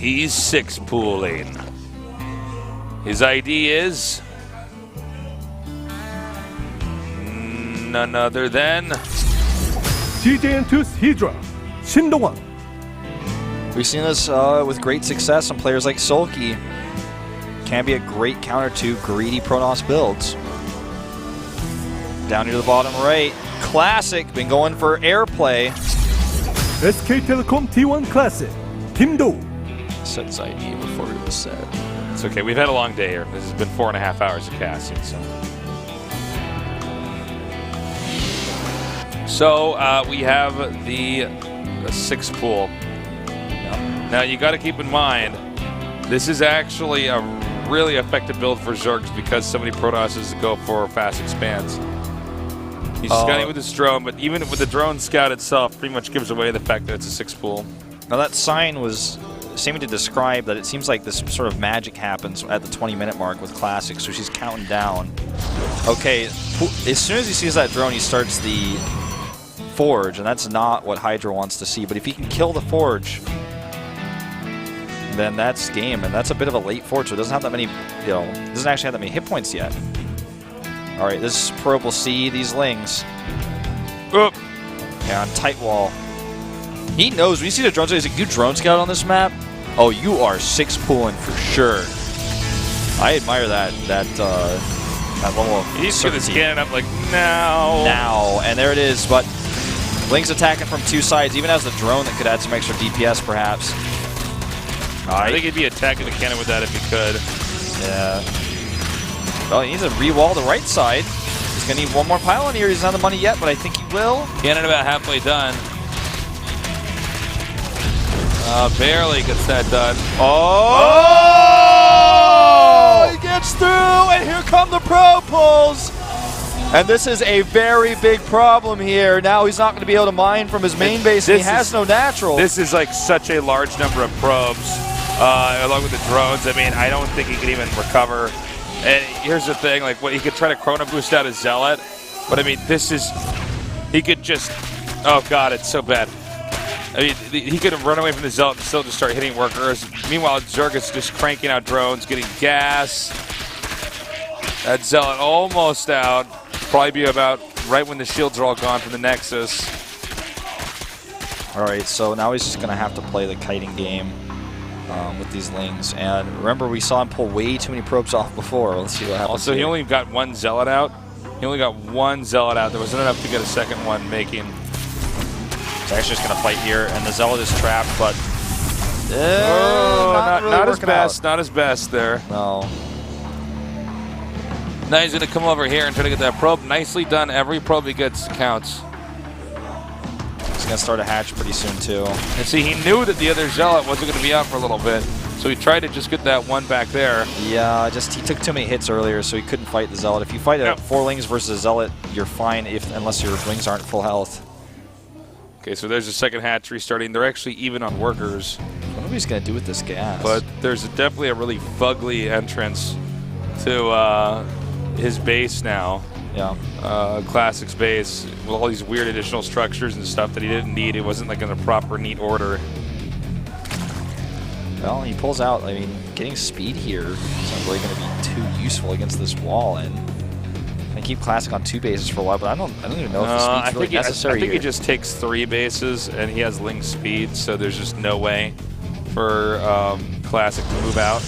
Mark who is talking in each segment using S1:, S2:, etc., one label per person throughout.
S1: He's 6-pooling. His ID is none other than
S2: CJ&2's Hydra, 신동원.
S3: We've seen this with great success on players like Sulky. Can be a great counter to greedy Protoss builds. Down near the bottom right, Classic been going for airplay.
S2: SK Telecom T1 Classic, 김도.
S3: Set his ID before it was set.
S1: It's okay. We've had a long day here. This has been 4.5 hours of casting. So we have the 6-pool. Now you got to keep in mind, this is actually a really effective build for Zergs because so many Protosses go for fast expands. He's scouting with his drone, but even with the drone scout itself, pretty much gives away the fact that it's a 6-pool.
S3: Now that sign was seeming to describe that it seems like this sort of magic happens at the 20-minute mark with Classic, so she's counting down. Okay, as soon as he sees that drone, he starts the Forge, and that's not what Hydra wants to see. But if he can kill the Forge, then that's game, and that's a bit of a late Forge, so it doesn't have that many, doesn't actually have that many hit points yet. All right, this probe will see these Lings.
S1: Oop.
S3: Yeah, on tight wall. He knows when you see the drone scout, he's like, you drone scout on this map? Oh, you are 6-pooling for sure. I admire that level of
S1: He's going to
S3: certainty.
S1: scan it up like, now.
S3: Now, and there it is, but Ling's attacking from two sides, even has the drone that could add some extra DPS perhaps.
S1: I think he'd be attacking the cannon with that if he could.
S3: Yeah. Well, he needs to re-wall the right side. He's going to need one more pylon here. He's not the money yet, but I think he will.
S1: Cannon about halfway done. Barely gets that done.
S3: Oh! He gets through, and here come the pro pulls. And this is a very big problem here. Now he's not going to be able to mine from his main base, and he has no natural.
S1: This is like such a large number of probes, along with the drones. I mean, I don't think he can even recover. And here's the thing, like, he could try to chrono boost out his Zealot, but I mean, he could just, oh God, it's so bad. I mean, he could have run away from the Zealot and still just start hitting workers. Meanwhile, Zerg is just cranking out drones, getting gas. That Zealot almost out. Probably be about right when the shields are all gone from the Nexus.
S3: All right, so now he's just going to have to play the kiting game with these Lings. And remember, we saw him pull way too many probes off before. Let's see what happens.
S1: Also, he only got one Zealot out. He only got one Zealot out. There wasn't enough to get a second one making.
S3: He's actually just going to fight here, and the Zealot is trapped, but
S1: not his best. Not his best there.
S3: No.
S1: Now he's going to come over here and try to get that probe. Nicely done. Every probe he gets counts.
S3: He's going to start a hatch pretty soon, too.
S1: And see, he knew that the other Zealot wasn't going to be out for a little bit, so he tried to just get that one back there.
S3: Yeah, he took too many hits earlier, so he couldn't fight the Zealot. If you fight 4 Lings versus a Zealot, you're fine unless your Lings aren't full health.
S1: Okay, so there's a second hatch restarting. They're actually even on workers.
S3: I wonder what he's going to do with this gas.
S1: But there's definitely a really fugly entrance to his base now.
S3: Yeah.
S1: Classic's base with all these weird additional structures and stuff that he didn't need. It wasn't like in a proper, neat order.
S3: Well, he pulls out. I mean, getting speed here is not really going to be too useful against this wall. And I keep Classic on 2 bases for a while, but I don't even know if the speed's really necessary.
S1: I think he just takes 3 bases, and he has Ling speed, so there's just no way for Classic to move out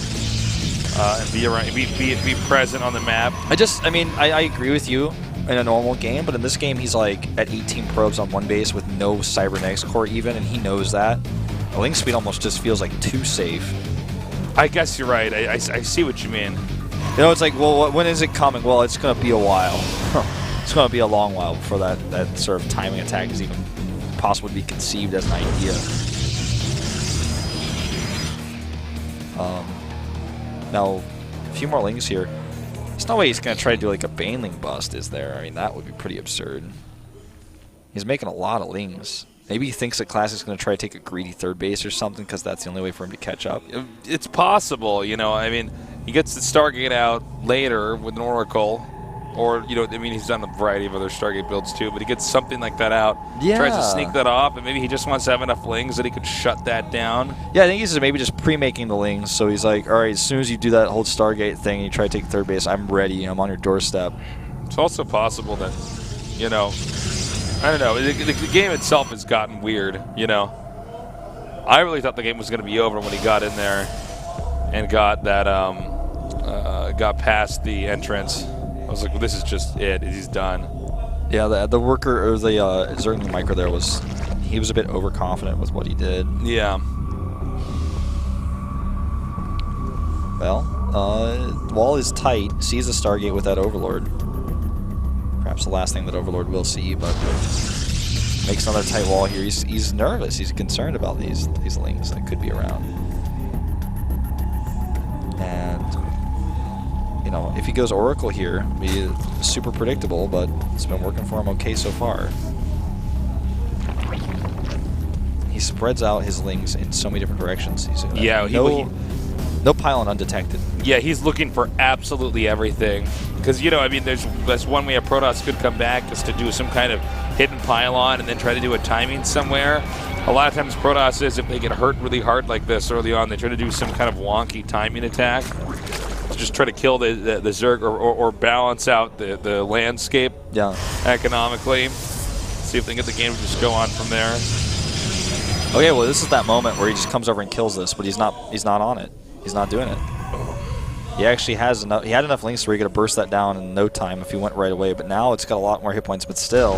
S1: and be around, be present on the map.
S3: I agree with you in a normal game, but in this game he's like at 18 probes on 1 base with no Cybernetics core even, and he knows that. The Ling speed almost just feels like too safe.
S1: I guess you're right. I see what you mean.
S3: You know, it's like, well, when is it coming? Well, it's going to be a while. It's going to be a long while before that sort of timing attack is even possible to be conceived as an idea. Now, a few more Lings here. There's no way he's going to try to do like a Baneling bust, is there? I mean, that would be pretty absurd. He's making a lot of Lings. Maybe he thinks that Classic's going to try to take a greedy 3rd base or something because that's the only way for him to catch up.
S1: It's possible, you know. I mean, he gets the Stargate out later with an Oracle, Or, you know, I mean, he's done a variety of other Stargate builds too, but he gets something like that out,
S3: Yeah.
S1: tries to sneak that off, and maybe he just wants to have enough lings that he could shut that down.
S3: Yeah, I think he's maybe just pre-making the lings, so he's like, all right, as soon as you do that whole Stargate thing and you try to take third base, I'm ready. I'm on your doorstep.
S1: It's also possible that, you know, I don't know, the game itself has gotten weird, you know. I really thought the game was going to be over when he got in there and got that, got past the entrance. I was like, well, this is just it. He's done.
S3: Yeah, the worker, or the Zergling Micro there he was a bit overconfident with what he did.
S1: Yeah.
S3: Well, wall is tight, sees the Stargate with that Overlord. Perhaps the last thing that Overlord will see, but makes another tight wall here. He's nervous. He's concerned about these lings that could be around. And, you know, if he goes Oracle here, it'd be super predictable, but it's been working for him okay so far. He spreads out his lings in so many different directions. He's no pylon undetected.
S1: Yeah, he's looking for absolutely everything. Because, you know, I mean, there's one way a Protoss could come back is to do some kind of hidden pylon and then try to do a timing somewhere. A lot of times Protosses, if they get hurt really hard like this early on, they try to do some kind of wonky timing attack. Just try to kill the Zerg or balance out the landscape economically. See if they can get the game to just go on from there.
S3: Okay, well, this is that moment where he just comes over and kills this, but he's not on it. He's not doing it. He actually has enough. He had enough links where he could have burst that down in no time if he went right away. But now it's got a lot more hit points. But still,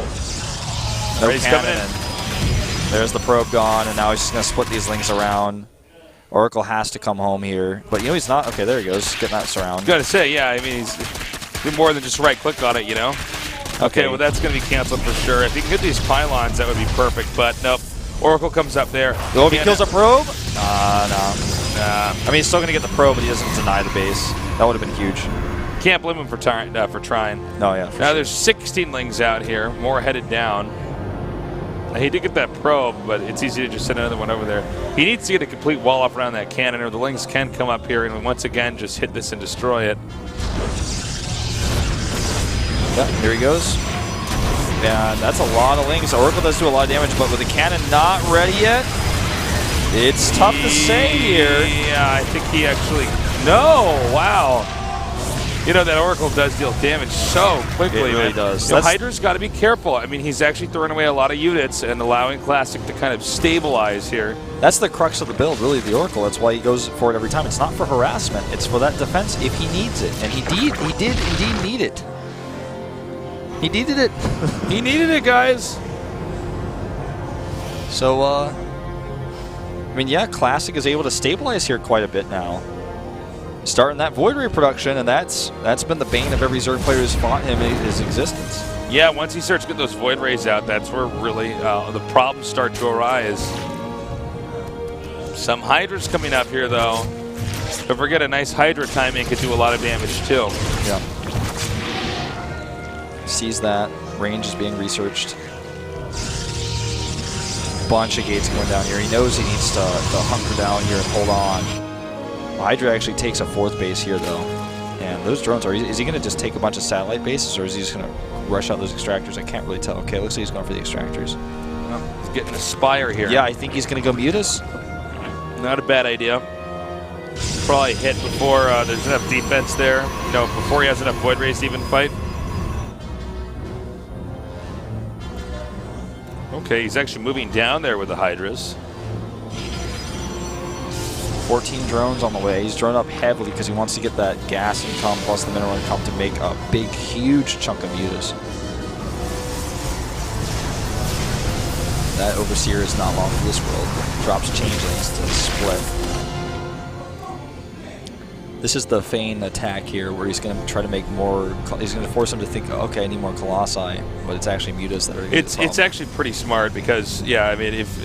S3: no cannon. And there's the probe gone, and now he's just gonna split these links around. Oracle has to come home here, but you know he's not. Okay, there he goes, getting that surround.
S1: Gotta say, yeah. I mean, he's do more than just right click on it, you know. Okay, well that's gonna be canceled for sure. If he can get these pylons, that would be perfect. But nope. Oracle comes up there.
S3: Oh, if he kills a probe? No. I mean, he's still going to get the probe, but he doesn't deny the base. That would have been huge.
S1: Can't blame him for trying.
S3: No, yeah.
S1: Now there's 16 lings out here, more headed down. He did get that probe, but it's easy to just send another one over there. He needs to get a complete wall up around that cannon, or the lings can come up here and once again just hit this and destroy it.
S3: Yep, here he goes. And that's a lot of lings. Oracle does do a lot of damage, but with the cannon not ready yet, it's tough to say here.
S1: Yeah, I think he actually... No! Wow. You know, that Oracle does deal damage so quickly.
S3: It really does.
S1: Hydra's got to be careful. I mean, he's actually throwing away a lot of units and allowing Classic to kind of stabilize here.
S3: That's the crux of the build, really, the Oracle. That's why he goes for it every time. It's not for harassment. It's for that defense if he needs it. And he did indeed need it. He needed it.
S1: He needed it, guys.
S3: So, I mean, yeah, Classic is able to stabilize here quite a bit now. Starting that Void Ray production, and that's been the bane of every Zerg player who's fought him in his existence.
S1: Yeah, once he starts to get those Void Rays out, that's where really the problems start to arise. Some Hydras coming up here, though. Don't forget, a nice Hydra timing could do a lot of damage, too.
S3: Yeah. Sees that. Range is being researched. Bunch of gates going down here. He knows he needs to hunker down here and hold on. Well, Hydra actually takes a fourth base here, though. And those drones is he going to just take a bunch of satellite bases, or is he just going to rush out those extractors? I can't really tell. Okay, looks like he's going for the extractors.
S1: Well, he's getting a Spire here.
S3: Yeah, I think he's going to go Mutas.
S1: Not a bad idea. Probably hit before there's enough defense there. You know, before he has enough Void Rays to even fight. Okay, he's actually moving down there with the Hydras.
S3: 14 drones on the way. He's drone up heavily because he wants to get that gas income plus the mineral income to make a big, huge chunk of mutas. That Overseer is not long for this world. Drops changelings to split. This is the feign attack here where he's going to try to make more. He's going to force him to think, okay, I need more Colossi, but it's actually mutas that are going to be the
S1: It's actually pretty smart because, yeah, I mean, if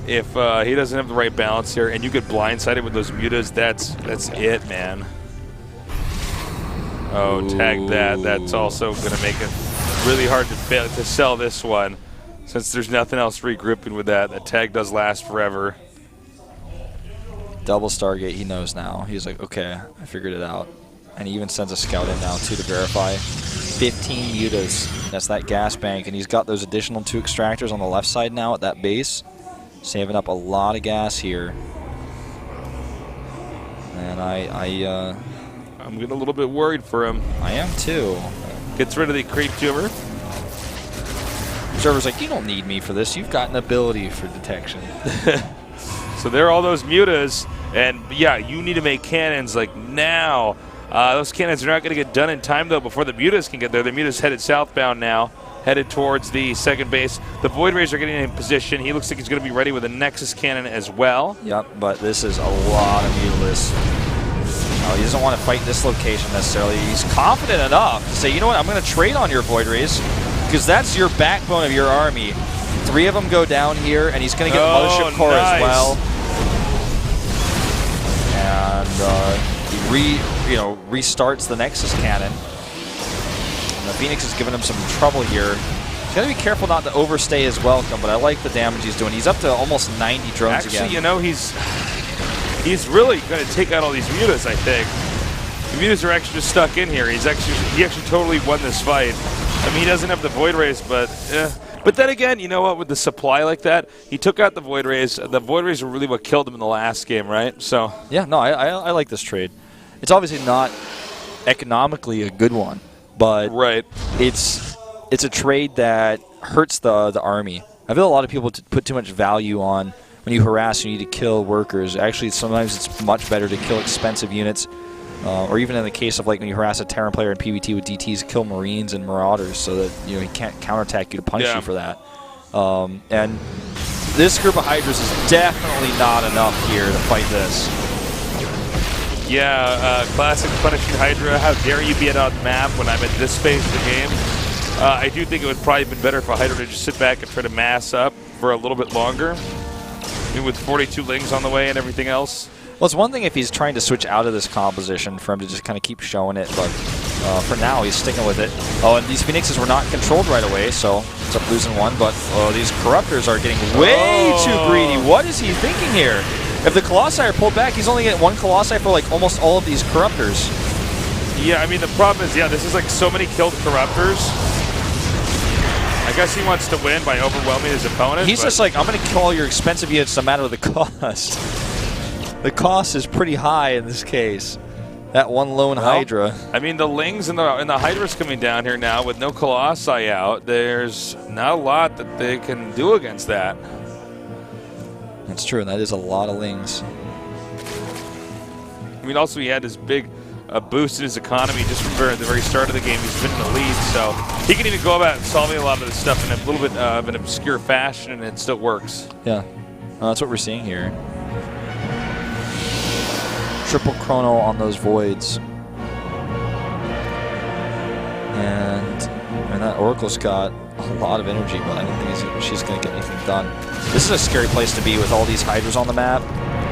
S1: he doesn't have the right balance here and you get blindsided with those mutas, that's it, man. Oh, ooh. Tag that. That's also going to make it really hard to sell this one since there's nothing else regrouping with that. That tag does last forever.
S3: Double Stargate, he knows now. He's like, okay, I figured it out. And he even sends a scout in now, too, to verify. 15 mutas. That's that gas bank. And he's got those additional 2 extractors on the left side now at that base. Saving up a lot of gas here. And
S1: I'm getting a little bit worried for him.
S3: I am, too.
S1: Gets rid of the creep tumor.
S3: Observer's like, you don't need me for this. You've got an ability for detection.
S1: So there are all those mutas. And, yeah, you need to make cannons, like, now. Those cannons are not going to get done in time, though, before the mutas can get there. The mutas headed southbound now, headed towards the second base. The Void Rays are getting in position. He looks like he's going to be ready with a Nexus cannon as well.
S3: Yep, but this is a lot of mutalist. He doesn't want to fight this location necessarily. He's confident enough to say, you know what, I'm going to trade on your Void Rays, because that's your backbone of your army. 3 of them go down here, and he's going to get the Mothership Core as well. And he restarts the Nexus cannon. And the Phoenix is giving him some trouble here. He's got to be careful not to overstay his welcome, but I like the damage he's doing. He's up to almost 90 drones again.
S1: Actually, you know, he's really going to take out all these mutas, I think. The mutas are actually just stuck in here. He actually totally won this fight. I mean, he doesn't have the Void Rays, but But then again, you know what? With the supply like that, he took out the Void Rays. The Void Rays were really what killed him in the last game, right? So
S3: yeah, no, I like this trade. It's obviously not economically a good one, but it's a trade that hurts the army. I feel a lot of people put too much value on when you harass, you need to kill workers. Actually, sometimes it's much better to kill expensive units, or even in the case of like when you harass a Terran player in PvT with DTs, kill Marines and Marauders so that he can't counterattack you to punish you for that. And this group of Hydras is definitely not enough here to fight this.
S1: Yeah, classic punishing Hydra. How dare you be out on the map when I'm at this phase of the game? I do think it would probably have been better for Hydra to just sit back and try to mass up for a little bit longer. I mean, with 42 Lings on the way and everything else.
S3: Well, it's one thing if he's trying to switch out of this composition for him to just kind of keep showing it, but for now he's sticking with it. Oh, and these Phoenixes were not controlled right away, so it's up losing one, but these Corruptors are getting way too greedy. What is he thinking here? If the Colossi are pulled back, he's only getting 1 Colossi for like almost all of these Corruptors.
S1: Yeah, I mean, the problem is, this is like so many killed Corruptors. I guess he wants to win by overwhelming his opponent.
S3: He's just like, I'm going to kill all your expensive units no matter the cost. The cost is pretty high in this case. That one lone Hydra.
S1: I mean, the Lings and the Hydra's coming down here now with no Colossi out. There's not a lot that they can do against that.
S3: That's true, and that is a lot of Lings.
S1: I mean, also he had this big boost in his economy just from the very start of the game. He's been in the lead, so he can even go about solving a lot of this stuff in a little bit of an obscure fashion, and it still works.
S3: Yeah, that's what we're seeing here. Triple chrono on those voids. And that Oracle's got a lot of energy, but I don't think she's going to get anything done. This is a scary place to be with all these Hydras on the map.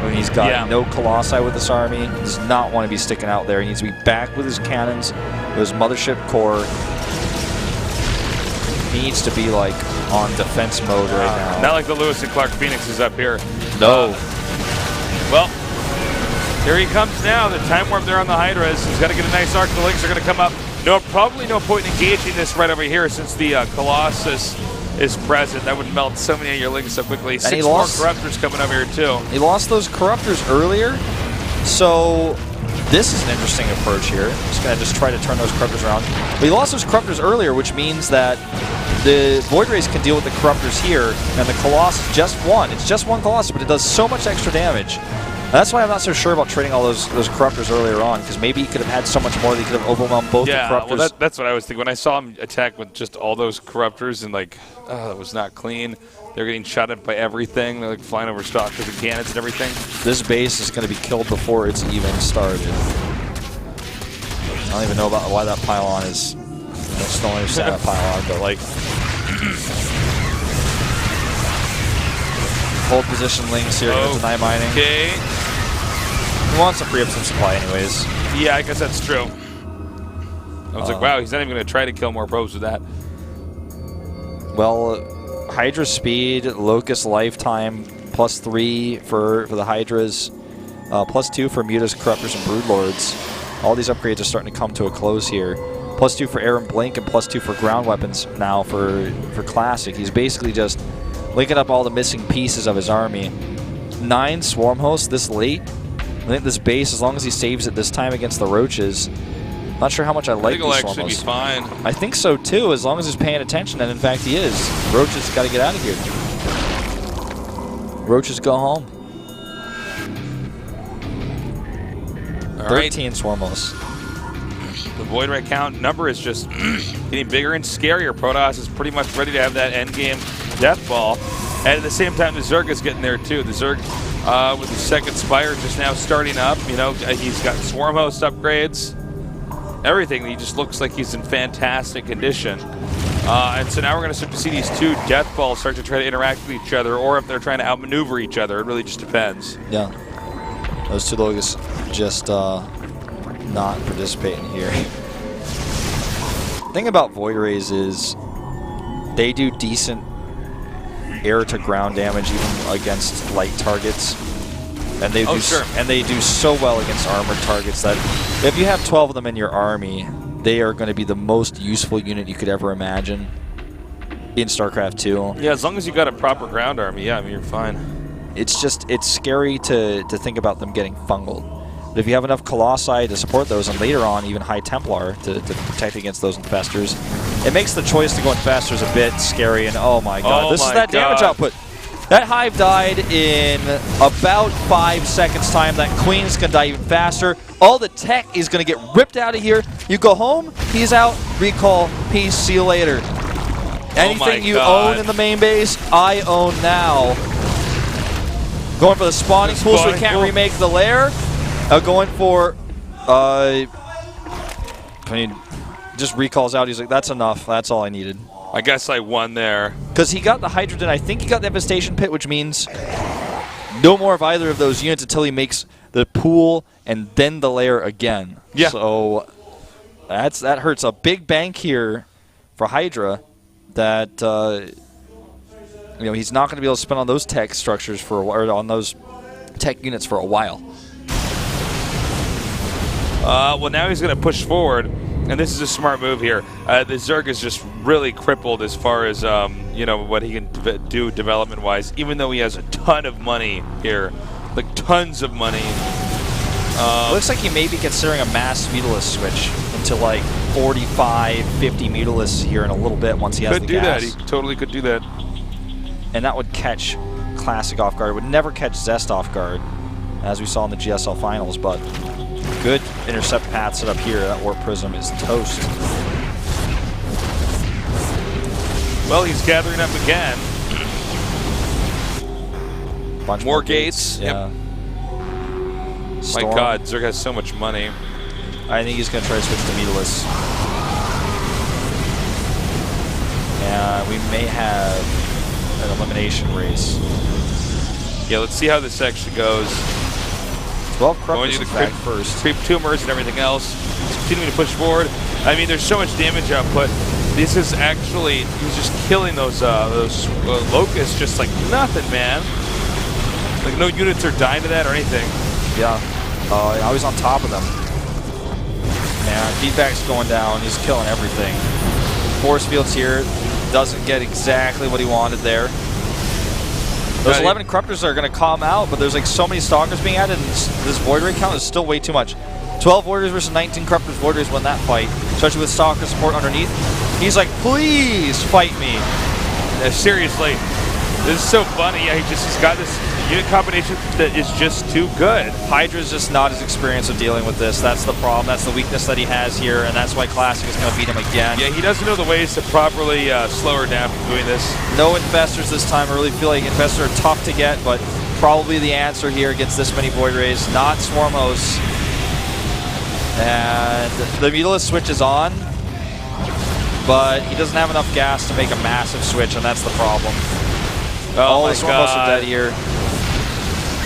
S3: When he's got no Colossi with this army, he does not want to be sticking out there. He needs to be back with his cannons, with his Mothership Core. He needs to be like on defense mode right now.
S1: Not like the Lewis and Clark Phoenix is up here.
S3: No.
S1: Well, here he comes now. The time warp there on the Hydras. He's got to get a nice arc. The Lings are going to come up. No, probably no point in engaging this right over here since the Colossus is present. That would melt so many of your Lings so quickly. 6 more Corruptors coming over here too.
S3: He lost those Corruptors earlier, so this is an interesting approach here. He's going to just try to turn those Corruptors around. But he lost those Corruptors earlier, which means that the Void Rays can deal with the Corruptors here, and the Colossus just one. It's just 1 Colossus, but it does so much extra damage. And that's why I'm not so sure about trading all those Corruptors earlier on, because maybe he could have had so much more that he could have overwhelmed both the Corruptors.
S1: Well, that's what I was thinking. When I saw him attack with just all those Corruptors and like, that was not clean. They're getting shot at by everything. They're like flying over stalkers and cannons and everything.
S3: This base is going to be killed before it's even started. I don't even know about why that pylon is. I just don't understand that pylon, but like. Hold position Lings here to deny mining.
S1: Okay.
S3: He wants to free up some supply anyways.
S1: Yeah, I guess that's true. I was like, wow, he's not even going to try to kill more probes with that.
S3: Well, Hydra speed, Locust lifetime, +3 for the Hydras, +2 for Mutas, Corruptors, and Broodlords. All these upgrades are starting to come to a close here. +2 for air and blink, and +2 for ground weapons now for Classic. He's basically just linking up all the missing pieces of his army. 9 swarm hosts this late. I think this base, as long as he saves it this time against the roaches, not sure how much I like these swarm hosts.
S1: I think he'll actually be fine.
S3: I think so too, as long as he's paying attention, and in fact he is. Roaches got to get out of here. Roaches go home.
S1: All
S3: 13
S1: right.
S3: swarm hosts.
S1: The Void Ray count number is just getting bigger and scarier. Protoss is pretty much ready to have that endgame death ball. And at the same time, the Zerg is getting there too. The Zerg with the second Spire just now starting up. You know, he's got swarm host upgrades. Everything. He just looks like he's in fantastic condition. And so now we're going to start to see these 2 death balls start to try to interact with each other, or if they're trying to outmaneuver each other. It really just depends.
S3: Yeah. Those 2 logos just not participating here. The thing about Void Rays is they do decent air to ground damage even against light targets. And they do and they do so well against armored targets that if you have 12 of them in your army, they are going to be the most useful unit you could ever imagine in StarCraft II.
S1: Yeah, as long as you got a proper ground army, yeah, I mean, you're fine.
S3: It's scary to think about them getting fungled. But if you have enough Colossi to support those, and later on even High Templar to protect against those infestors, it makes the choice to go infestors a bit scary. And oh my god, this is that damage output. That Hive died in about 5 seconds time. That Queen's gonna die even faster. All the tech is gonna get ripped out of here. You go home, he's out, recall, peace, see you later. Anything you own in the main base, I own now. Going for the spawning pool so we can't remake the lair. Going for, I mean, just recalls out. He's like, that's enough. That's all I needed.
S1: I guess I won there.
S3: Because he got the Hydra, I think he got the Infestation Pit, which means no more of either of those units until he makes the pool and then the lair again.
S1: Yeah.
S3: So that hurts. A big bank here for Hydra that you know, he's not going to be able to spend on those tech structures for a while, or on those tech units for a while.
S1: Well, now he's going to push forward, and this is a smart move here. The Zerg is just really crippled as far as you know, what he can do development-wise, even though he has a ton of money here, like tons of money.
S3: Looks like he may be considering a mass Mutalisk switch into like 45, 50 Mutalisks here in a little bit once he has the gas.
S1: Could do that. He totally could do that.
S3: And that would catch Classic off guard. It would never catch Zest off guard, as we saw in the GSL finals, but good intercept path set up here. That Warp Prism is toast.
S1: Well, he's gathering up again.
S3: Bunch
S1: more gates.
S3: Yeah.
S1: My god, Zerg has so much money.
S3: I think he's going to try to switch to Mutalisk. And we may have an elimination race.
S1: Yeah, let's see how this actually goes.
S3: 12 Corruptors
S1: back
S3: first.
S1: Creep tumors and everything else. He's continuing to push forward. I mean, there's so much damage output. This is actually, he's just killing those locusts just like nothing, man. Like no units are dying to that or anything.
S3: Yeah. Now he's on top of them. Man, feedback's going down. He's killing everything. Force fields here. Doesn't get exactly what he wanted there. Those 11 Corruptors are going to calm out, but there's like so many Stalkers being added, and this Void Ray count is still way too much. 12 Warriors versus 19 Corruptors. Void Rays win that fight, especially with Stalker support underneath. He's like, please fight me.
S1: Yeah, seriously, this is so funny. Yeah, he's got this unit combination that is just too good.
S3: Hydra's just not as experienced with dealing with this. That's the problem. That's the weakness that he has here, and that's why Classic is going to beat him again.
S1: Yeah, he doesn't know the ways to properly slow her down from doing this.
S3: No Infestors this time. I really feel like Infestors are tough to get, but probably the answer here against this many Void Rays. Not Swarm Hosts. And the Mutalisk switch is on, but he doesn't have enough gas to make a massive switch, and that's the problem. All the Swarm Hosts are dead here.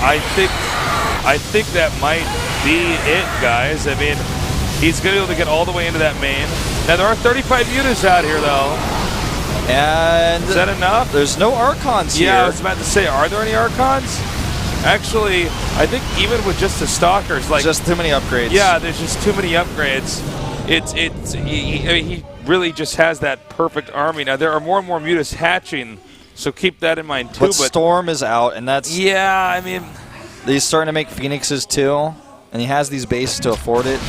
S1: I think that might be it, guys. I mean, he's going to be able to get all the way into that main. Now, there are 35 units out here, though.
S3: And
S1: is that enough?
S3: There's no Archons here.
S1: Yeah, I was about to say, are there any Archons? Actually, I think even with just the stalkers, like
S3: just too many upgrades.
S1: Yeah, there's just too many upgrades. He really just has that perfect army. Now there are more and more mutas hatching, so keep that in mind too.
S3: But Storm is out, and that's
S1: I mean,
S3: he's starting to make Phoenixes too, and he has these bases to afford it.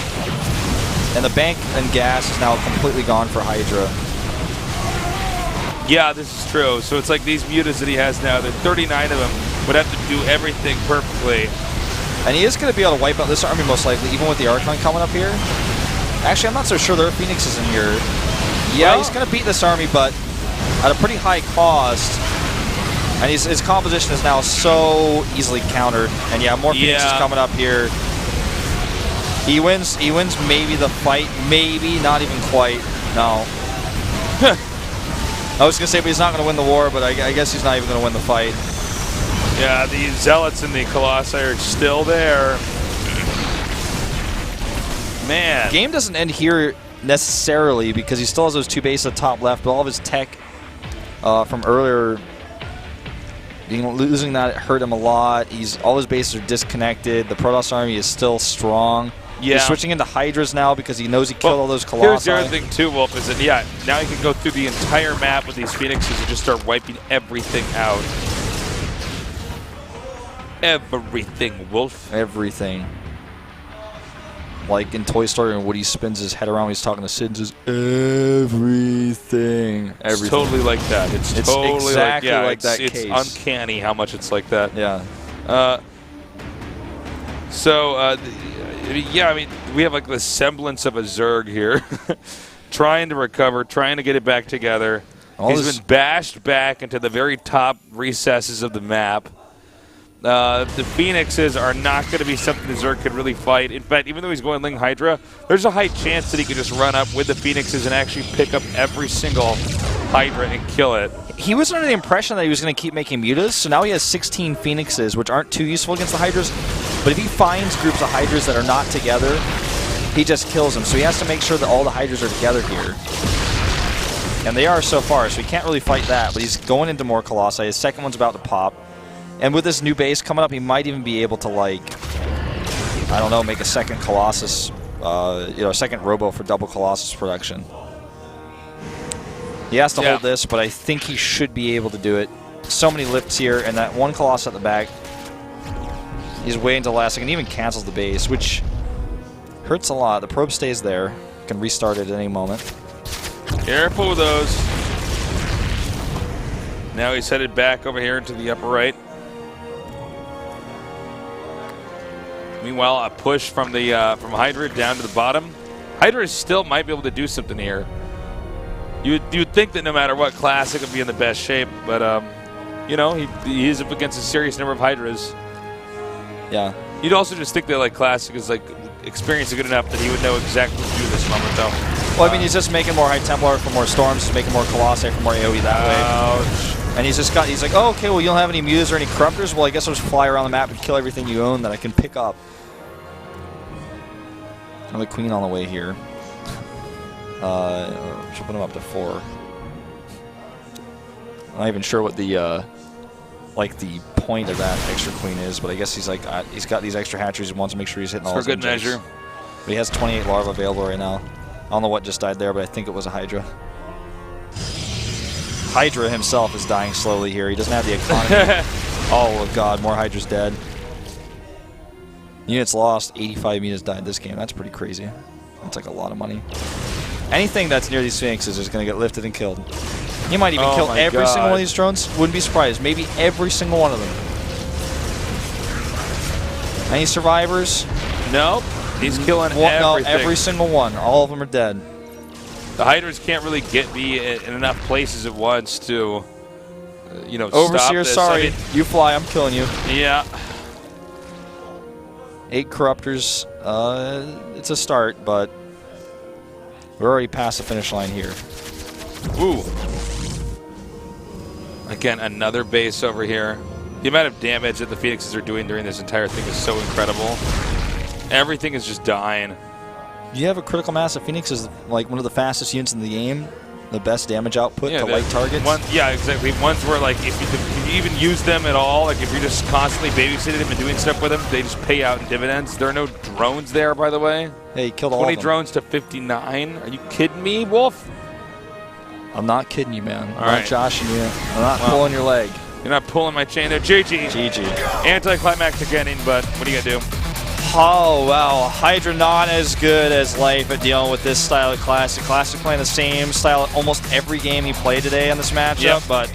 S3: And the bank and gas is now completely gone for Hydra.
S1: Yeah, this is true. So it's like these mutas that he has now, there are 39 of them, would have to do everything perfectly.
S3: And he is going to be able to wipe out this army most likely, even with the Archon coming up here. Actually, I'm not so sure there are Phoenixes in here. Yeah, he's going to beat this army, but at a pretty high cost. And his composition is now so easily countered. And yeah, more Phoenixes coming up here. He wins maybe the fight, maybe, not even quite. No. I was going to say, but he's not going to win the war, but I guess he's not even going to win the fight.
S1: Yeah, the Zealots and the Colossi are still there. Man.
S3: Game doesn't end here necessarily because he still has those 2 bases at the top left, but all of his tech from earlier, losing that hurt him a lot. All his bases are disconnected. The Protoss army is still strong.
S1: Yeah.
S3: He's switching into Hydras now because he knows he killed all those Colossi.
S1: Here's the other thing too, Wolf, is that now he can go through the entire map with these Phoenixes and just start wiping everything out. Everything, Wolf.
S3: Everything. Like in Toy Story when Woody spins his head around when he's talking to Sid and says, everything.
S1: It's totally like that. It's totally
S3: exactly like
S1: it's,
S3: that
S1: it's
S3: case.
S1: uncanny how much it's like that.
S3: Yeah.
S1: I mean, we have like the semblance of a Zerg here. Trying to recover, trying to get it back together. He's been bashed back into the very top recesses of the map. The Phoenixes are not going to be something the Zerg could really fight. In fact, even though he's going Ling Hydra, there's a high chance that he could just run up with the Phoenixes and actually pick up every single Hydra and kill it.
S3: He was under the impression that he was going to keep making mutas, so now he has 16 Phoenixes, which aren't too useful against the Hydras. But if he finds groups of Hydras that are not together, he just kills them. So he has to make sure that all the Hydras are together here. And they are so far, so he can't really fight that. But he's going into more Colossi. His second one's about to pop. And with this new base coming up, he might even be able to, like, I don't know, make a second Colossus, a second Robo for double Colossus production. He has to hold this, but I think he should be able to do it. So many lifts here, and that one Colossus at the back, he's waiting to last second. He even cancels the base, which hurts a lot. The probe stays there. Can restart it at any moment.
S1: Careful with those. Now he's headed back over here into the upper right. Meanwhile, a push from the from Hydra down to the bottom. Hydra still might be able to do something here. You'd think that no matter what, Classic would be in the best shape, but he is up against a serious number of Hydras.
S3: Yeah.
S1: You'd also just think that like Classic is like experienced good enough that he would know exactly what to do this moment, though.
S3: Well, I mean, he's just making more High Templar for more Storms, he's making more Colossi for more AoE that way. And he's like, oh, okay, well, you don't have any Mutas or any Corruptors? Well, I guess I'll just fly around the map and kill everything you own that I can pick up. Another Queen on the way here. Should put him up to 4. I'm not even sure what the point of that extra Queen is, but I guess he's got these extra hatcheries and wants to make sure he's hitting all his
S1: for good
S3: engines.
S1: measure.
S3: But he has 28 larvae available right now. I don't know what just died there, but I think it was a Hydra. Hydra himself is dying slowly here. He doesn't have the economy. Oh, God, more Hydra's dead. Units lost, 85 units died this game. That's pretty crazy. That's like a lot of money. Anything that's near these Sphinxes is going to get lifted and killed. He might even kill every single one of these drones. Wouldn't be surprised. Maybe every single one of them. Any survivors?
S1: Nope. He's killing everything.
S3: No, every single one. All of them are dead.
S1: The Hydras can't really be in enough places at once to,
S3: Overseer,
S1: stop this.
S3: sorry. You fly. I'm killing you.
S1: Yeah.
S3: 8 Corruptors. It's a start, but we're already past the finish line here.
S1: Ooh. Again, another base over here. The amount of damage that the Phoenixes are doing during this entire thing is so incredible. Everything is just dying.
S3: You have a critical mass of Phoenix is like one of the fastest units in the game. the best damage output to light targets.
S1: Exactly. Ones where, like, if you even use them at all, like if you're just constantly babysitting them and doing stuff with them, they just pay out in dividends. There are no drones there, by the way.
S3: Hey, he killed all
S1: 20
S3: of them.
S1: drones to 59. Are you kidding me, Wolf?
S3: I'm not kidding you, man. I'm
S1: All
S3: not
S1: right.
S3: joshing you. I'm not pulling your leg.
S1: You're not pulling my chain there. GG.
S3: GG.
S1: Anticlimactic ending, but what are you going to do?
S3: Oh, wow. Hydra not as good as Life at dealing with this style of Classic. Classic playing the same style almost every game he played today on this matchup, but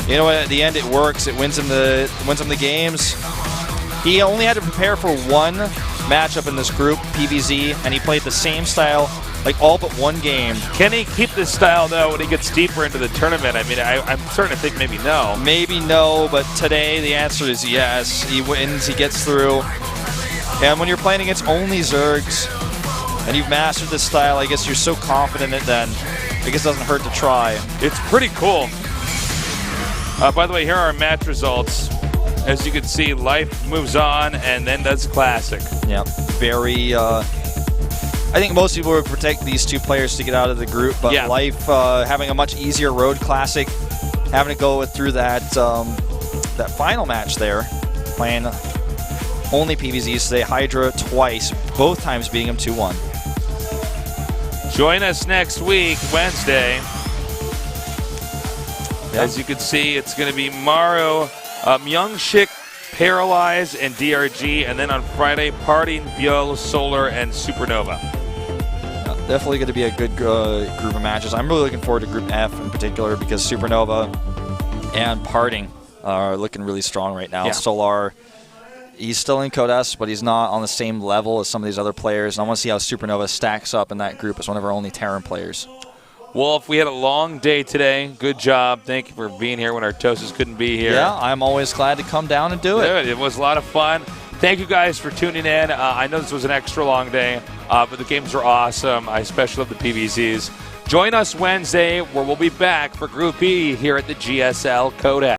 S3: you know what? At the end, it works. It wins him the games. He only had to prepare for one matchup in this group, PvZ, and he played the same style like all but one game.
S1: Can he keep this style, though, when he gets deeper into the tournament? I mean, I'm starting to think maybe no.
S3: Maybe no, but today the answer is yes. He wins, he gets through. And when you're playing against only Zergs, and you've mastered this style, I guess you're so confident in it then, I guess it doesn't hurt to try.
S1: It's pretty cool. By the way, here are our match results. As you can see, Life moves on and then does Classic.
S3: Yeah, very... I think most people would protect these two players to get out of the group, but Life having a much easier road Classic, having to go through that that final match there, playing only PvZs today, Hydra twice, both times beating him 2-1.
S1: Join us next week, Wednesday. As you can see, it's going to be Maru, Myungshik, Paralyze, and DRG, and then on Friday, Parting, Biol, Solar, and Supernova.
S3: Definitely going to be a good group of matches. I'm really looking forward to Group F in particular because Supernova and Parting are looking really strong right now. Solar, he's still in Code S, but he's not on the same level as some of these other players. And I want to see how Supernova stacks up in that group as one of our only Terran players.
S1: Wolf, we had a long day today. Good job. Thank you for being here when our Toasters couldn't be here.
S3: Yeah, I'm always glad to come down and do it.
S1: It was a lot of fun. Thank you guys for tuning in. I know this was an extra long day, but the games were awesome. I especially love the PvZs. Join us Wednesday where we'll be back for Group B here at the GSL Code S.